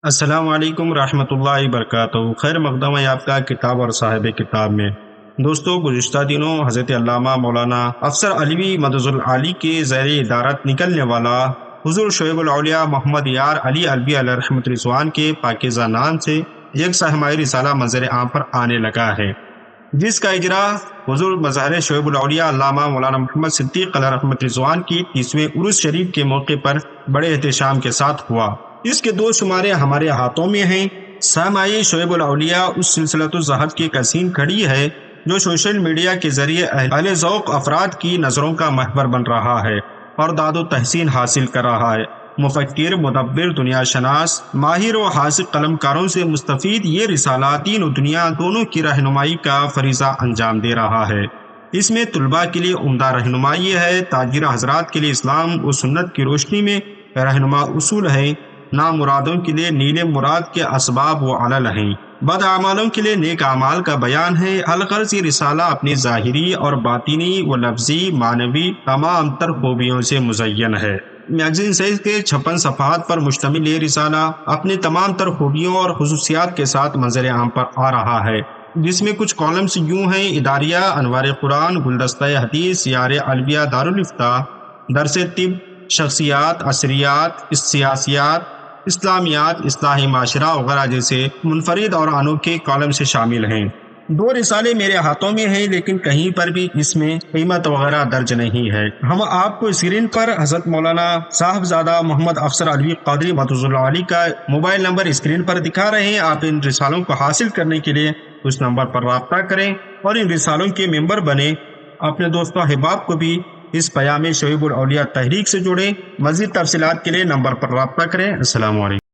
السلام علیکم ورحمۃ اللہ وبرکاتہ۔ خیر مقدم ہے آپ کا کتاب اور صاحب کتاب میں۔ دوستو، گزشتہ دنوں حضرت علامہ مولانا افسر علوی مدظ العالی کے زیر ادارت نکلنے والا حضور شعیب الاولیاء محمد یار علی الوی علیہ رحمت رضوان کے پاکیزہ نام سے ایک سہمائی رسالہ منظر عام پر آنے لگا ہے، جس کا اجرا حضور مظہر شعیب الاولیاء علامہ مولانا محمد صدیق علیہ رحمت رضوان کی 30ویں عرس شریف کے موقع پر بڑے احتشام کے ساتھ ہوا۔ اس کے 2 شمارے ہمارے ہاتھوں میں ہیں۔ سامعی شعیب الاولیاء اس سلسلۃ الزہد کی کسین کھڑی ہے جو سوشل میڈیا کے ذریعے اہل ذوق افراد کی نظروں کا محور بن رہا ہے اور داد و تحسین حاصل کر رہا ہے۔ مفکر، مدبر، دنیا شناس، ماہر و حاذق قلم کاروں سے مستفید یہ رسالہ دین و دنیا دونوں کی رہنمائی کا فریضہ انجام دے رہا ہے۔ اس میں طلباء کے لیے عمدہ رہنمائی ہے، تاجر حضرات کے لیے اسلام و سنت کی روشنی میں رہنما اصول ہے، نامرادوں کے لیے نیل مراد کے اسباب و علل ہیں، بد اعمالوں کے لیے نیک اعمال کا بیان ہے۔ الغرض یہ رسالہ اپنی ظاہری اور باطنی و لفظی معنوی تمام تر خوبیوں سے مزین ہے۔ میگزین سائز کے 56 صفحات پر مشتمل یہ رسالہ اپنی تمام تر خوبیوں اور خصوصیات کے ساتھ منظر عام پر آ رہا ہے، جس میں کچھ کالمز یوں ہیں: اداریہ، انوار قرآن، گلدستہ حدیث، یار الویہ دارالافتاء، درس طب، شخصیات، عصریات، سیاسیات، اسلامیات، اصلاح معاشرہ وغیرہ جیسے منفرد اور انوکھے کالم سے شامل ہیں۔ 2 رسالے میرے ہاتھوں میں ہیں، لیکن کہیں پر بھی اس میں قیمت وغیرہ درج نہیں ہے۔ ہم آپ کو اسکرین پر حضرت مولانا صاحبزادہ محمد افسر علوی قادری مدظ العالی کا موبائل نمبر اسکرین پر دکھا رہے ہیں۔ آپ ان رسالوں کو حاصل کرنے کے لیے اس نمبر پر رابطہ کریں اور ان رسالوں کے ممبر بنیں۔ اپنے دوستوں احباب کو بھی اس پیام شعیب الاولیاء تحریک سے جوڑیں۔ مزید تفصیلات کے لیے نمبر پر رابطہ کریں۔ السلام علیکم۔